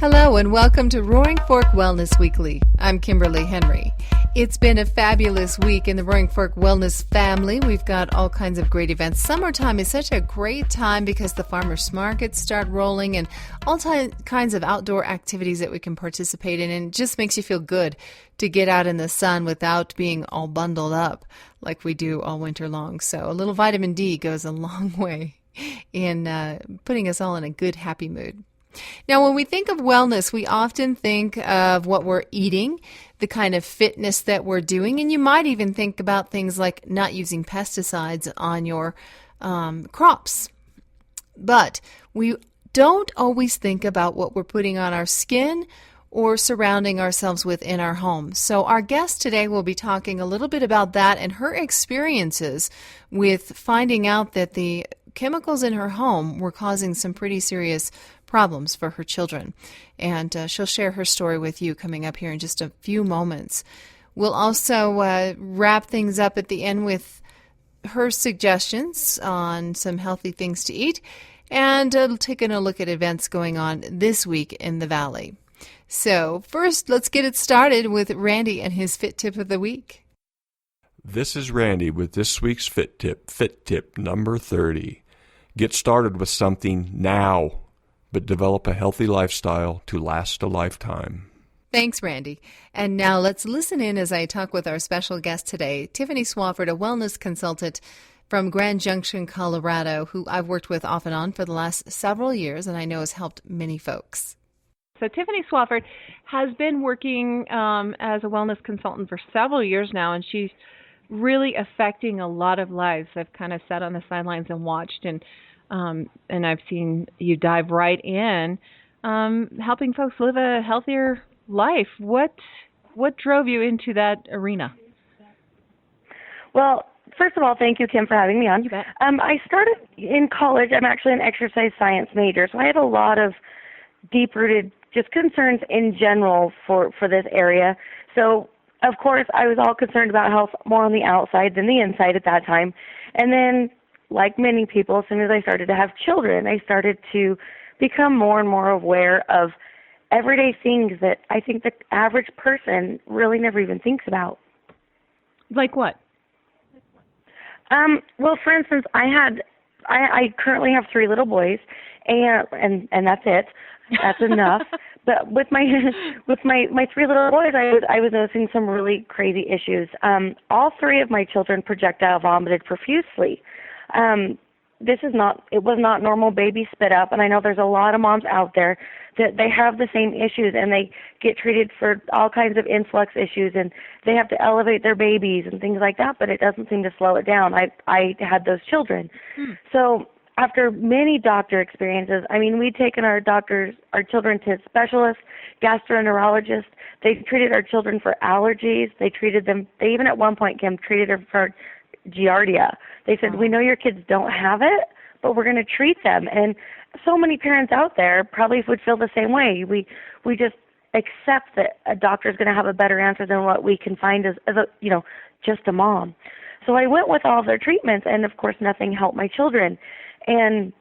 Hello and welcome to Roaring Fork Wellness Weekly. I'm Kimberly Henrie. It's been a fabulous week in the Roaring Fork Wellness family. We've got all kinds of great events. Summertime is such a great time because the farmers markets start rolling and all kinds of outdoor activities that we can participate in, and it just makes you feel good to get out in the sun without being all bundled up like we do all winter long. So a little vitamin D goes a long way in putting us all in a good, happy mood. Now, when we think of wellness, we often think of what we're eating, the kind of fitness that we're doing, and you might even think about things like not using pesticides on your crops. But we don't always think about what we're putting on our skin or surrounding ourselves with in our home. So our guest today will be talking a little bit about that and her experiences with finding out that the chemicals in her home were causing some pretty serious problems for her children. And she'll share her story with you coming up here in just a few moments. We'll also wrap things up at the end with her suggestions on some healthy things to eat and taking a look at events going on this week in the Valley. So first, let's get it started with Randy and his Fit Tip of the Week. This is Randy with this week's Fit Tip number 30. Get started with something now, but develop a healthy lifestyle to last a lifetime. Thanks, Randy. And now let's listen in as I talk with our special guest today, Tiffany Swafford, a wellness consultant from Grand Junction, Colorado, who I've worked with off and on for the last several years, and I know has helped many folks. So Tiffany Swafford has been working as a wellness consultant for several years now, and she's really affecting a lot of lives. I've kind of sat on the sidelines and watched, and I've seen you dive right in, helping folks live a healthier life. What drove you into that arena? Well, first of all, thank you, Kim, for having me on. You bet. I started in college. I'm actually an exercise science major, so I had a lot of deep-rooted just concerns in general for this area. So, of course, I was all concerned about health more on the outside than the inside at that time. And then, like many people, as soon as I started to have children, I started to become more and more aware of everyday things that I think the average person really never even thinks about. Like what? Well, for instance, I currently have 3 little boys, and that's it. That's enough. But with my 3 little boys, I was noticing some really crazy issues. All 3 of my children projectile vomited profusely. It was not normal baby spit up, and I know there's a lot of moms out there that they have the same issues, and they get treated for all kinds of influx issues, and they have to elevate their babies and things like that, but it doesn't seem to slow it down. I had those children. So after many doctor experiences, I mean, we'd taken our children to specialists, gastroenterologists. They treated our children for allergies. They even at one point, Kim, treated them for Giardia. They said, we know your kids don't have it, but we're going to treat them. And so many parents out there probably would feel the same way. We just accept that a doctor is going to have a better answer than what we can find as just a mom. So I went with all of their treatments, and of course nothing helped my children. And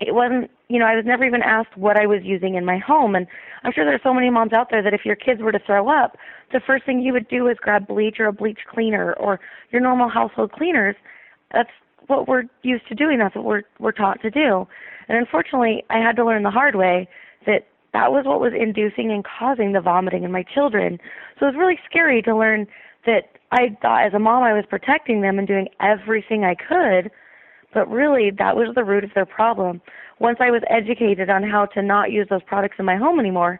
it wasn't, I was never even asked what I was using in my home. And I'm sure there's so many moms out there that if your kids were to throw up, the first thing you would do is grab bleach or a bleach cleaner or your normal household cleaners. That's what we're used to doing. That's what we're taught to do. And unfortunately, I had to learn the hard way that was what was inducing and causing the vomiting in my children. So it was really scary to learn that I thought as a mom I was protecting them and doing everything I could, but really that was the root of their problem. Once I was educated on how to not use those products in my home anymore,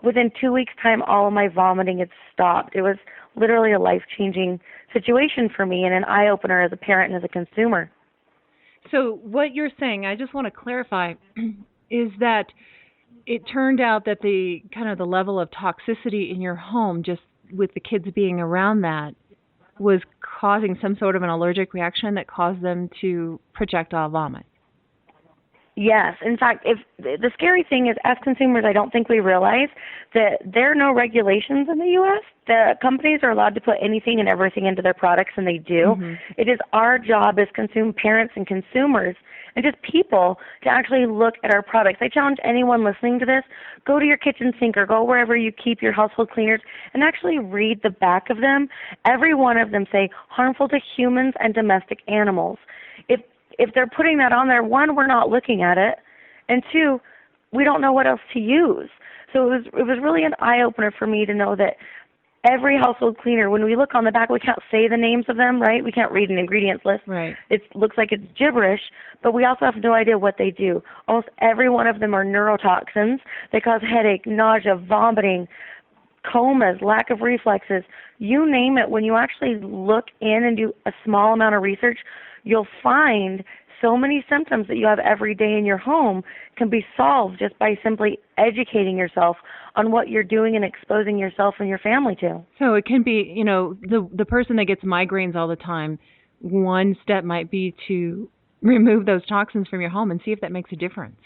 within 2 weeks' time, all of my vomiting had stopped. It was literally a life-changing situation for me and an eye-opener as a parent and as a consumer. So what you're saying, I just want to clarify, is that it turned out that the kind of the level of toxicity in your home, just with the kids being around that, was causing some sort of an allergic reaction that caused them to projectile vomit. Yes. In fact, if the scary thing is, as consumers, I don't think we realize that there are no regulations in the U.S. The companies are allowed to put anything and everything into their products, and they do. Mm-hmm. It is our job as parents and consumers and just people to actually look at our products. I challenge anyone listening to this, go to your kitchen sink or go wherever you keep your household cleaners and actually read the back of them. Every one of them say harmful to humans and domestic animals. If they're putting that on there, one, we're not looking at it, and two, we don't know what else to use. So it was really an eye-opener for me to know that every household cleaner, when we look on the back, we can't say the names of them, right? We can't read an ingredients list. Right. It looks like it's gibberish, but we also have no idea what they do. Almost every one of them are neurotoxins. They cause headache, nausea, vomiting, comas, lack of reflexes. You name it. When you actually look in and do a small amount of research, you'll find so many symptoms that you have every day in your home can be solved just by simply educating yourself on what you're doing and exposing yourself and your family to. So it can be, the person that gets migraines all the time, one step might be to remove those toxins from your home and see if that makes a difference.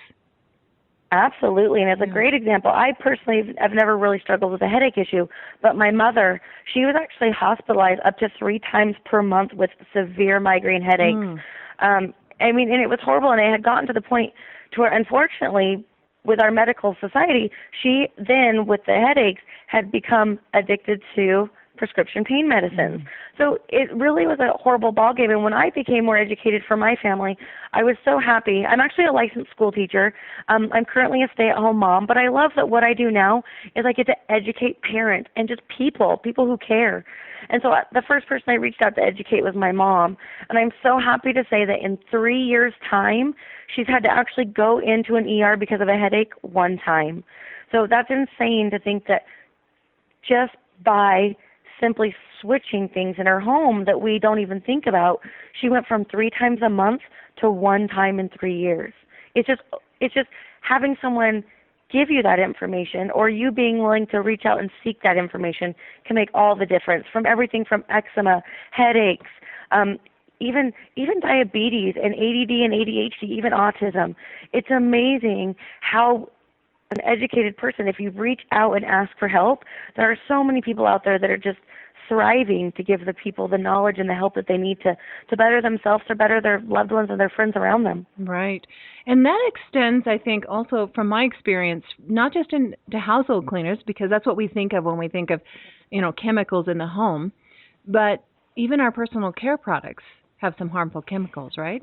Absolutely, and it's a great example. I personally have never really struggled with a headache issue, but my mother, she was actually hospitalized up to 3 times per month with severe migraine headaches. And it was horrible, and it had gotten to the point to where, unfortunately, with our medical society, she then, with the headaches, had become addicted to prescription pain medicines. So it really was a horrible ballgame. And when I became more educated for my family, I was so happy. I'm actually a licensed school teacher. I'm currently a stay-at-home mom, but I love that what I do now is I get to educate parents and just people who care. And so the first person I reached out to educate was my mom. And I'm so happy to say that in 3 years' time, she's had to actually go into an ER because of a headache 1 time. So that's insane to think that just by simply switching things in her home that we don't even think about, she went from 3 times a month to 1 time in 3 years. It's just having someone give you that information, or you being willing to reach out and seek that information, can make all the difference. From everything from eczema, headaches, even diabetes and ADD and ADHD, even autism. It's amazing how an educated person, if you reach out and ask for help, there are so many people out there that are just thriving to give the people the knowledge and the help that they need to better themselves or better their loved ones and their friends around them. Right. And that extends, I think, also from my experience, not just into household cleaners, because that's what we think of when we think of, chemicals in the home, but even our personal care products have some harmful chemicals, right?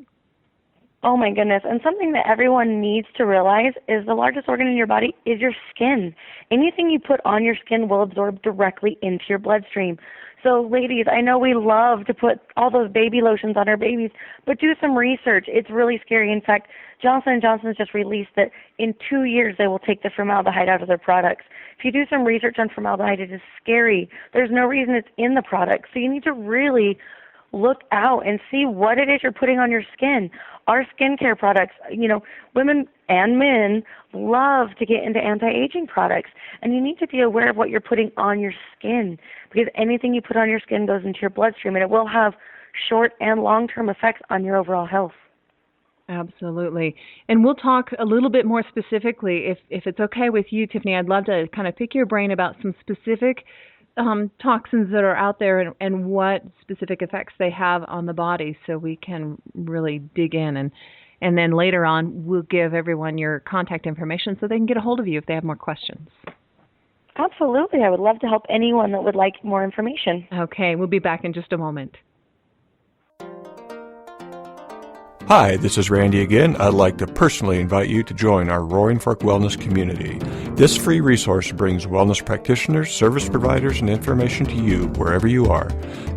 Oh my goodness. And something that everyone needs to realize is the largest organ in your body is your skin. Anything you put on your skin will absorb directly into your bloodstream. So ladies, I know we love to put all those baby lotions on our babies, but do some research. It's really scary. In fact, Johnson & Johnson's just released that in 2 years they will take the formaldehyde out of their products. If you do some research on formaldehyde, it is scary. There's no reason it's in the product. So you need to really look out and see what it is you're putting on your skin. Our skincare products, women and men love to get into anti-aging products, and you need to be aware of what you're putting on your skin, because anything you put on your skin goes into your bloodstream, and it will have short and long-term effects on your overall health. Absolutely. And we'll talk a little bit more specifically, if it's okay with you, Tiffany. I'd love to kind of pick your brain about some specific toxins that are out there and what specific effects they have on the body, so we can really dig in. And then later on, we'll give everyone your contact information so they can get a hold of you if they have more questions. Absolutely. I would love to help anyone that would like more information. Okay. We'll be back in just a moment. Hi, this is Randy again. I'd like to personally invite you to join our Roaring Fork Wellness community. This free resource brings wellness practitioners, service providers, and information to you wherever you are.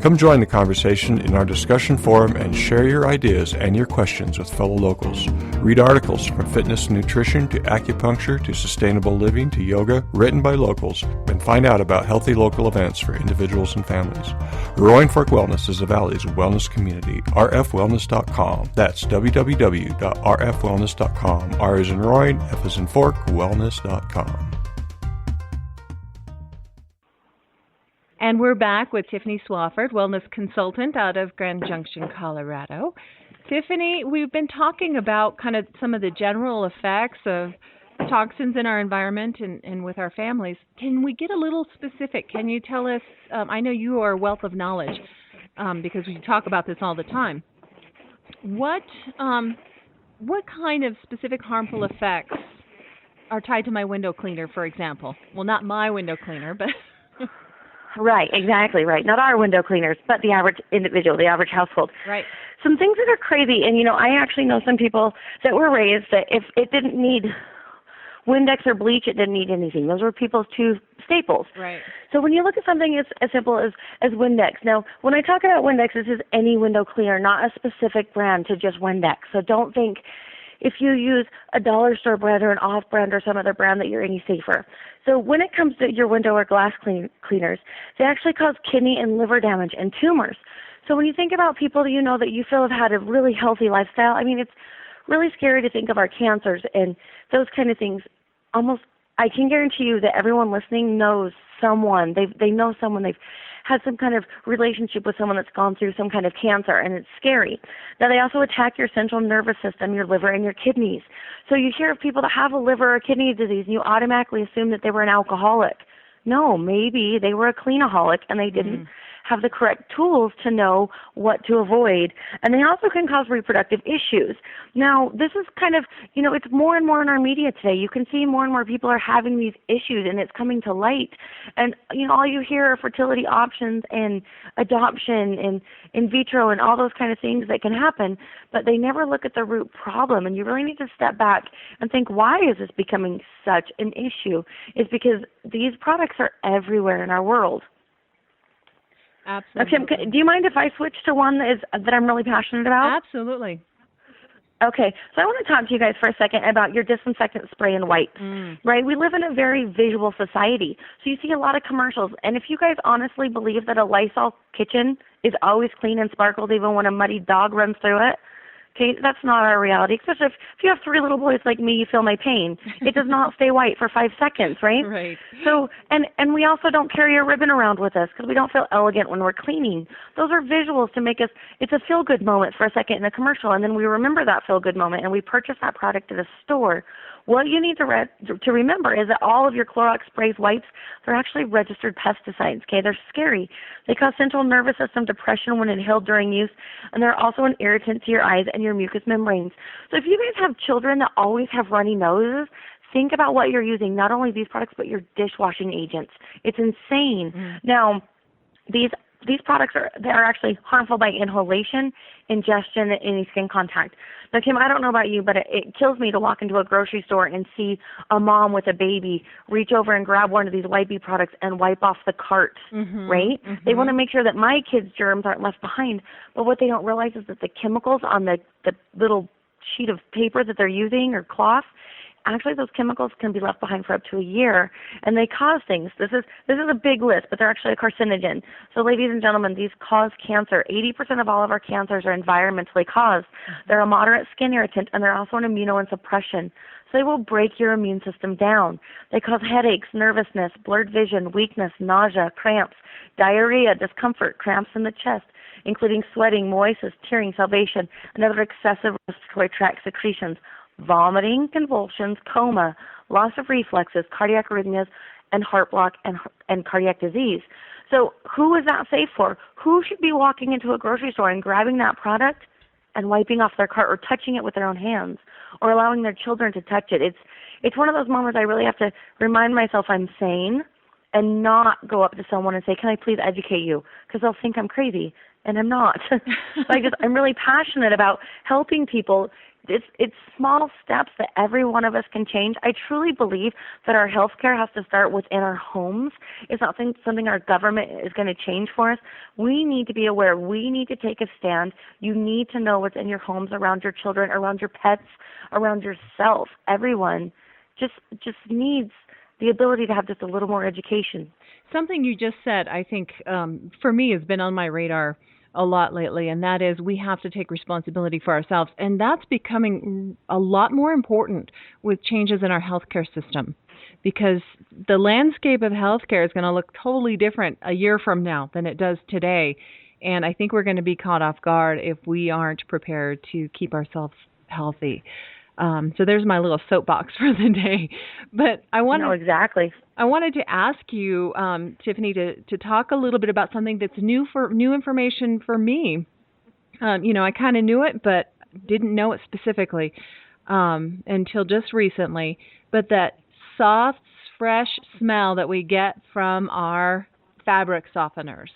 Come join the conversation in our discussion forum and share your ideas and your questions with fellow locals. Read articles from fitness and nutrition to acupuncture to sustainable living to yoga written by locals, and find out about healthy local events for individuals and families. Roaring Fork Wellness is the Valley's wellness community. rfwellness.com. That's www.rfwellness.com. R as in Roaring, F as in Fork, wellness.com. And we're back with Tiffany Swafford, wellness consultant out of Grand Junction, Colorado. Tiffany, we've been talking about kind of some of the general effects of toxins in our environment and with our families. Can we get a little specific? Can you tell us, I know you are a wealth of knowledge because we talk about this all the time. What kind of specific harmful effects are tied to my window cleaner, for example? Well, not my window cleaner, but... Right, exactly right. Not our window cleaners, but the average individual, the average household. Right. Some things that are crazy, and I actually know some people that were raised that if it didn't need Windex or bleach, it didn't need anything. Those were people's two staples. Right. So when you look at something as simple as Windex, now when I talk about Windex, this is any window cleaner, not a specific brand to just Windex. So don't think if you use a dollar store brand or an off brand or some other brand that you're any safer. So when it comes to your window or glass cleaners, they actually cause kidney and liver damage and tumors. So when you think about people that you feel have had a really healthy lifestyle, I mean, it's really scary to think of our cancers and those kind of things. Almost, I can guarantee you that everyone listening knows someone. They know someone. They've had some kind of relationship with someone that's gone through some kind of cancer, and it's scary. Now, they also attack your central nervous system, your liver, and your kidneys. So you hear of people that have a liver or kidney disease, and you automatically assume that they were an alcoholic. No, maybe they were a cleanaholic, and they didn't have the correct tools to know what to avoid. And they also can cause reproductive issues. Now, this is kind of, it's more and more in our media today. You can see more and more people are having these issues, and it's coming to light. And, all you hear are fertility options and adoption and in vitro and all those kind of things that can happen, but they never look at the root problem. And you really need to step back and think, why is this becoming such an issue? It's because these products are everywhere in our world. Absolutely. Okay, do you mind if I switch to one that I'm really passionate about? Absolutely. Okay, so I want to talk to you guys for a second about your disinfectant spray and wipes, right? We live in a very visual society, so you see a lot of commercials, and if you guys honestly believe that a Lysol kitchen is always clean and sparkles even when a muddy dog runs through it, okay, that's not our reality, especially if you have 3 little boys like me, you feel my pain. It does not stay white for 5 seconds, right? Right. So, and we also don't carry a ribbon around with us because we don't feel elegant when we're cleaning. Those are visuals to make us, it's a feel-good moment for a second in a commercial, and then we remember that feel-good moment, and we purchase that product at a store. What you need to remember is that all of your Clorox sprays, wipes, they're actually registered pesticides, okay? They're scary. They cause central nervous system depression when inhaled during use, and they're also an irritant to your eyes and your mucous membranes. So if you guys have children that always have runny noses, think about what you're using, not only these products, but your dishwashing agents. It's insane. Now, these products are actually harmful by inhalation, ingestion, and any skin contact. Now, Kim, I don't know about you, but it kills me to walk into a grocery store and see a mom with a baby reach over and grab one of these wipey products and wipe off the cart, right? They want to make sure that my kids' germs aren't left behind, but what they don't realize is that the chemicals on the little sheet of paper that they're using or cloth, actually those chemicals can be left behind for up to a year, and they cause things. This is a big list, but they're actually a carcinogen. So ladies and gentlemen, these cause cancer. 80% of all of our cancers are environmentally caused. They're a moderate skin irritant, and they're also an immunosuppression. So they will break your immune system down. They cause headaches, nervousness, blurred vision, weakness, nausea, cramps, diarrhea, discomfort, cramps in the chest, including sweating, moises, tearing, salivation, and other excessive respiratory tract secretions, vomiting, convulsions, coma, loss of reflexes, cardiac arrhythmias, and heart block and cardiac disease. So who is that safe for? Who should be walking into a grocery store and grabbing that product and wiping off their cart or touching it with their own hands or allowing their children to touch it? It's one of those moments I really have to remind myself I'm sane and not go up to someone and say, can I please educate you? Because they'll think I'm crazy, and I'm not. I'm really passionate about helping people. It's small steps that every one of us can change. I truly believe that our health care has to start within our homes. It's not something our government is going to change for us. We need to be aware. We need to take a stand. You need to know what's in your homes, around your children, around your pets, around yourself. Everyone just needs the ability to have just a little more education. Something you just said, I think, for me has been on my radar a lot lately, and that is we have to take responsibility for ourselves. And that's becoming a lot more important with changes in our healthcare system, because the landscape of healthcare is going to look totally different a year from now than it does today. And I think we're going to be caught off guard if we aren't prepared to keep ourselves healthy. So there's my little soapbox for the day. But I wanted to ask you, Tiffany, to talk a little bit about something that's new information for me. I kind of knew it, but didn't know it specifically until just recently. But that soft, fresh smell that we get from our fabric softeners,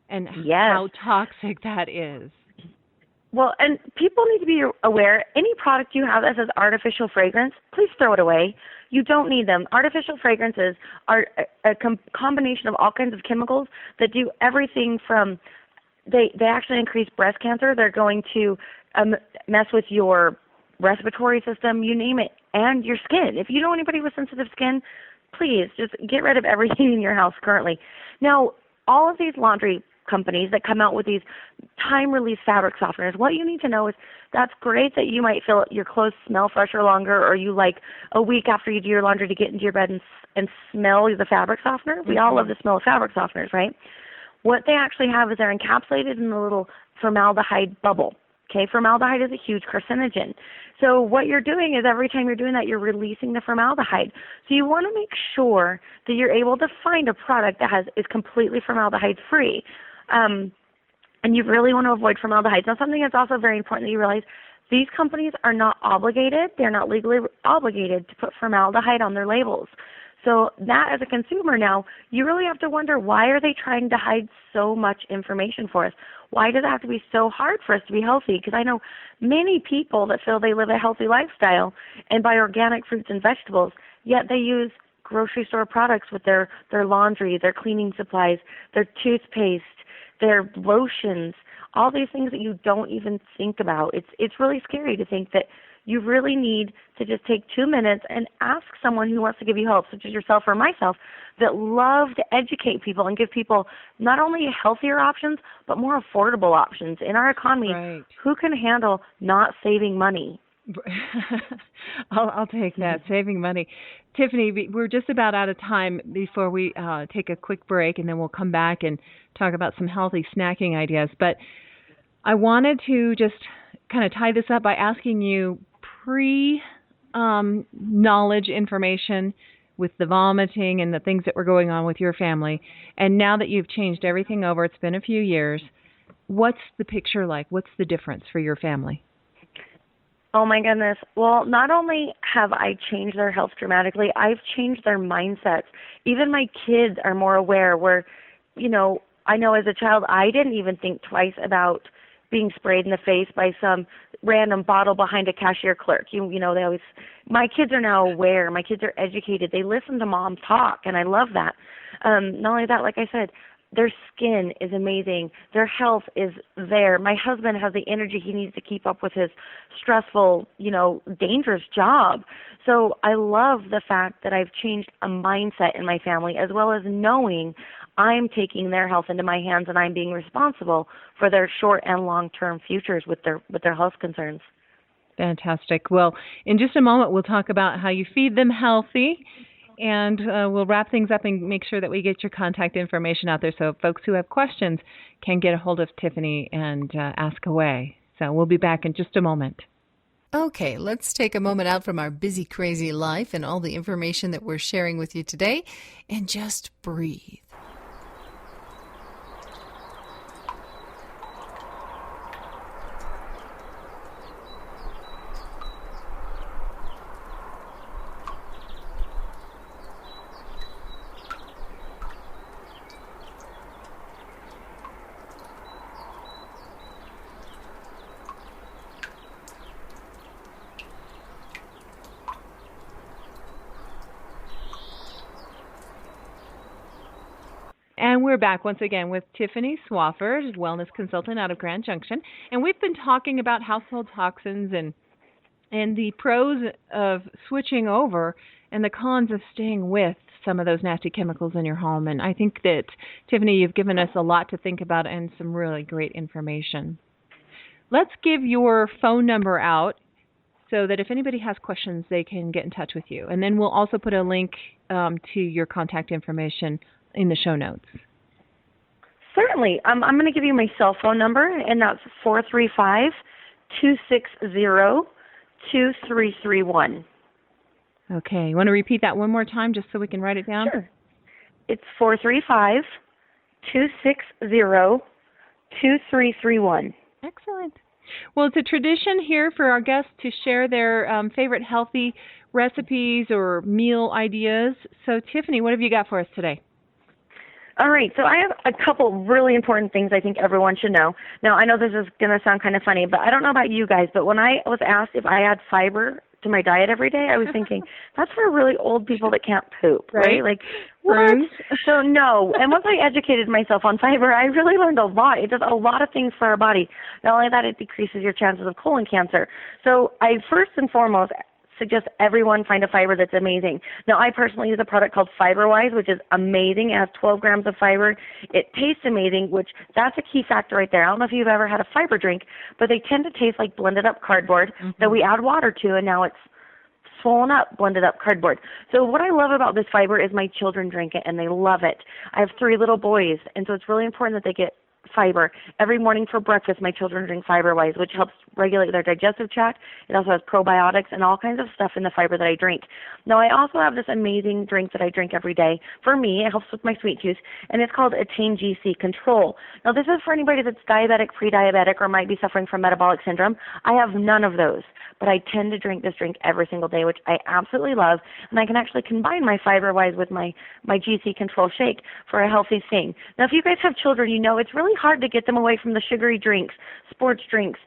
and how toxic that is. Well, and people need to be aware, any product you have that says artificial fragrance, please throw it away. You don't need them. Artificial fragrances are a combination of all kinds of chemicals that do everything from, they actually increase breast cancer. They're going to mess with your respiratory system, you name it, and your skin. If you know anybody with sensitive skin, please just get rid of everything in your house currently. Now, all of these laundry companies that come out with these time-release fabric softeners, what you need to know is that's great that you might feel your clothes smell fresher longer, or you like a week after you do your laundry to get into your bed and smell the fabric softener. We all love the smell of fabric softeners, right? What they actually have is they're encapsulated in a little formaldehyde bubble. Okay, formaldehyde is a huge carcinogen. So what you're doing is every time you're doing that, you're releasing the formaldehyde. So you want to make sure that you're able to find a product that is completely formaldehyde-free. And you really want to avoid formaldehyde. Now, something that's also very important that you realize, these companies are not obligated, they're not legally obligated to put formaldehyde on their labels. So that, as a consumer now, you really have to wonder, why are they trying to hide so much information for us? Why does it have to be so hard for us to be healthy? Because I know many people that feel they live a healthy lifestyle and buy organic fruits and vegetables, yet they use grocery store products with their laundry, their cleaning supplies, their toothpaste, their lotions, all these things that you don't even think about. It's really scary to think that you really need to just take 2 minutes and ask someone who wants to give you help, such as yourself or myself, that love to educate people and give people not only healthier options, but more affordable options. In our economy, Right. Who can handle not saving money? I'll take that, saving money. Tiffany, we're just about out of time before we take a quick break, and then we'll come back and talk about some healthy snacking ideas. But I wanted to just kind of tie this up by asking you pre-knowledge information with the vomiting and the things that were going on with your family. And now that you've changed everything over, it's been a few years, what's the picture like? What's the difference for your family? Oh, my goodness. Well, not only have I changed their health dramatically, I've changed their mindsets. Even my kids are more aware where, I know as a child, I didn't even think twice about being sprayed in the face by some random bottle behind a cashier clerk. My kids are now aware. My kids are educated. They listen to mom talk, and I love that. Not only that, like I said, their skin is amazing. Their health is there. My husband has the energy he needs to keep up with his stressful, dangerous job. So I love the fact that I've changed a mindset in my family, as well as knowing I'm taking their health into my hands and I'm being responsible for their short and long-term futures with their health concerns. Fantastic. Well, in just a moment, we'll talk about how you feed them healthy. And we'll wrap things up and make sure that we get your contact information out there so folks who have questions can get a hold of Tiffany and ask away. So we'll be back in just a moment. Okay, let's take a moment out from our busy, crazy life and all the information that we're sharing with you today and just breathe. And we're back once again with Tiffany Swafford, wellness consultant out of Grand Junction. And we've been talking about household toxins and the pros of switching over and the cons of staying with some of those nasty chemicals in your home. And I think that, Tiffany, you've given us a lot to think about and some really great information. Let's give your phone number out so that if anybody has questions, they can get in touch with you. And then we'll also put a link to your contact information in the show notes. Certainly. I'm going to give you my cell phone number, and that's 435-260-2331. Okay. You want to repeat that one more time just so we can write it down? Sure. It's 435-260-2331. Excellent. Well, it's a tradition here for our guests to share their favorite healthy recipes or meal ideas. So, Tiffany, what have you got for us today? All right, so I have a couple really important things I think everyone should know. Now, I know this is going to sound kind of funny, but I don't know about you guys, but when I was asked if I add fiber to my diet every day, I was thinking, that's for really old people that can't poop, right? Like, what? So, no. And once I educated myself on fiber, I really learned a lot. It does a lot of things for our body. Not only that, it decreases your chances of colon cancer. So I first and foremost suggest everyone find a fiber that's amazing. Now, I personally use a product called FiberWise, which is amazing. It has 12 grams of fiber. It tastes amazing, which that's a key factor right there. I don't know if you've ever had a fiber drink, but they tend to taste like blended up cardboard that we add water to, and now it's swollen up, blended up cardboard. So what I love about this fiber is my children drink it, and they love it. I have 3 little boys, and so it's really important that they get fiber. Every morning for breakfast, my children drink FiberWise, which helps regulate their digestive tract. It also has probiotics and all kinds of stuff in the fiber that I drink. Now, I also have this amazing drink that I drink every day. For me, it helps with my sweet tooth, and it's called Attain GC Control. Now, this is for anybody that's diabetic, pre-diabetic, or might be suffering from metabolic syndrome. I have none of those, but I tend to drink this drink every single day, which I absolutely love, and I can actually combine my FiberWise with my GC Control shake for a healthy thing. Now, if you guys have children, you know it's really hard to get them away from the sugary drinks, sports drinks,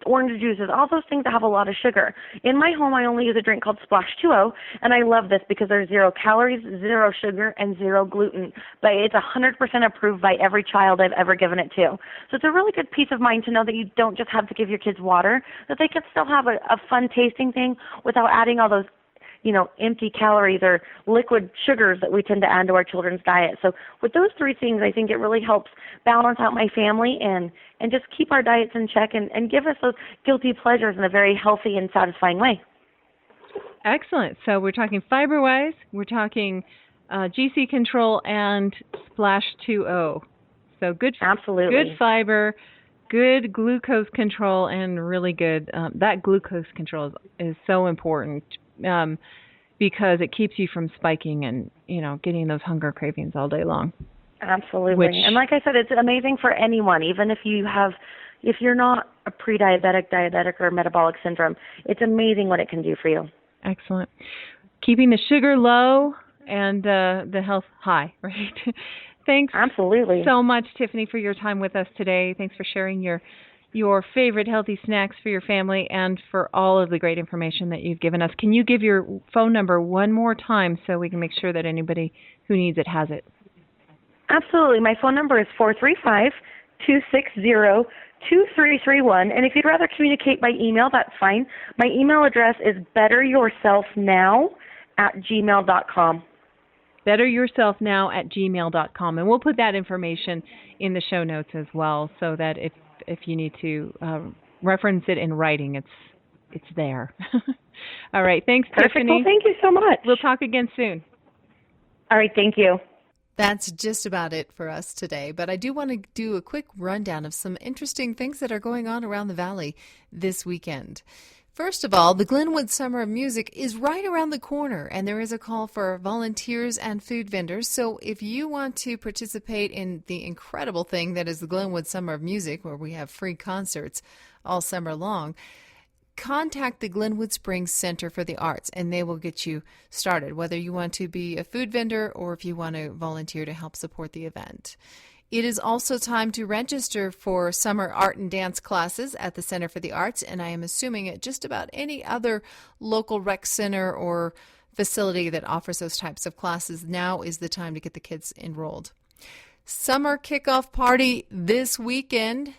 orange juices, all those things that have a lot of sugar. In my home, I only use a drink called Splash 2.0, and I love this because there's 0 calories, 0 sugar, and 0 gluten. But it's 100% approved by every child I've ever given it to. So it's a really good peace of mind to know that you don't just have to give your kids water, that they can still have a fun tasting thing without adding all those empty calories or liquid sugars that we tend to add to our children's diet. So with those 3 things, I think it really helps balance out my family and just keep our diets in check and give us those guilty pleasures in a very healthy and satisfying way. Excellent. So we're talking FiberWise, we're talking GC Control, and Splash 2.0. So good, absolutely, good fiber, good glucose control, and really good. That glucose control is so important. Because it keeps you from spiking and, getting those hunger cravings all day long. Absolutely. And like I said, it's amazing for anyone, even if you're not a pre-diabetic, diabetic, or metabolic syndrome. It's amazing what it can do for you. Excellent. Keeping the sugar low and the health high, right? Thanks absolutely so much, Tiffany, for your time with us today. Thanks for sharing your favorite healthy snacks for your family and for all of the great information that you've given us. Can you give your phone number one more time so we can make sure that anybody who needs it has it? Absolutely. My phone number is 435-260-2331. And if you'd rather communicate by email, that's fine. My email address is betteryourselfnow@gmail.com. betteryourselfnow@gmail.com. And we'll put that information in the show notes as well so that if you need to reference it in writing, it's there. All right. Thanks, perfect. Tiffany. Well, thank you so much. We'll talk again soon. All right. Thank you. That's just about it for us today, but I do want to do a quick rundown of some interesting things that are going on around the Valley this weekend. First of all, the Glenwood Summer of Music is right around the corner, and there is a call for volunteers and food vendors. So if you want to participate in the incredible thing that is the Glenwood Summer of Music, where we have free concerts all summer long, contact the Glenwood Springs Center for the Arts, and they will get you started, whether you want to be a food vendor or if you want to volunteer to help support the event. It is also time to register for summer art and dance classes at the Center for the Arts, and I am assuming at just about any other local rec center or facility that offers those types of classes. Now is the time to get the kids enrolled. Summer kickoff party this weekend,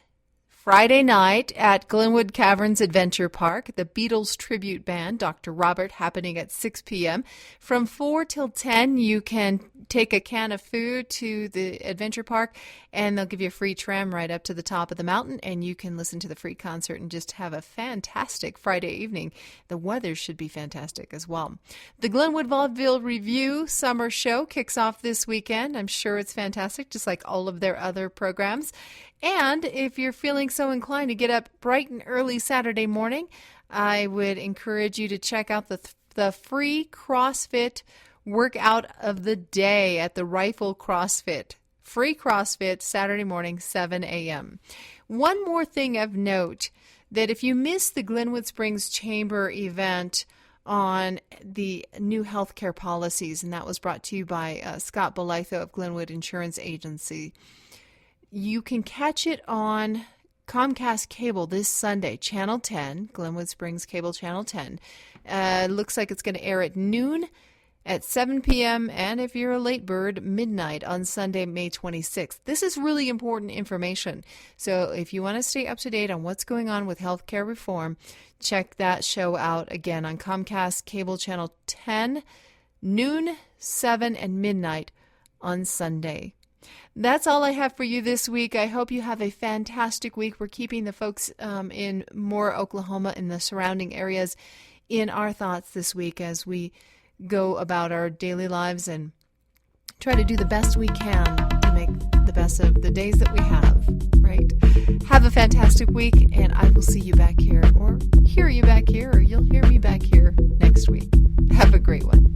Friday night at Glenwood Caverns Adventure Park. The Beatles tribute band, Dr. Robert, happening at 6 p.m. From 4 till 10, you can take a can of food to the adventure park, and they'll give you a free tram right up to the top of the mountain, and you can listen to the free concert and just have a fantastic Friday evening. The weather should be fantastic as well. The Glenwood Vaudeville Review summer show kicks off this weekend. I'm sure it's fantastic, just like all of their other programs. And if you're feeling so inclined to get up bright and early Saturday morning, I would encourage you to check out the free CrossFit workout of the day at the Rifle CrossFit. Free CrossFit Saturday morning, 7 a.m. One more thing of note, that if you missed the Glenwood Springs Chamber event on the new healthcare policies, and that was brought to you by Scott Belitho of Glenwood Insurance Agency, you can catch it on Comcast Cable this Sunday, Channel 10, Glenwood Springs Cable Channel 10. Looks like it's going to air at noon, at 7 p.m., and if you're a late bird, midnight on Sunday, May 26th. This is really important information. So if you want to stay up to date on what's going on with healthcare reform, check that show out again on Comcast Cable Channel 10, noon, 7, and midnight on Sunday. That's all I have for you this week. I hope you have a fantastic week. We're keeping the folks in Moore, Oklahoma, and the surrounding areas in our thoughts this week as we go about our daily lives and try to do the best we can to make the best of the days that we have, right? Have a fantastic week, and I will see you back here, or hear you back here, or you'll hear me back here next week. Have a great one.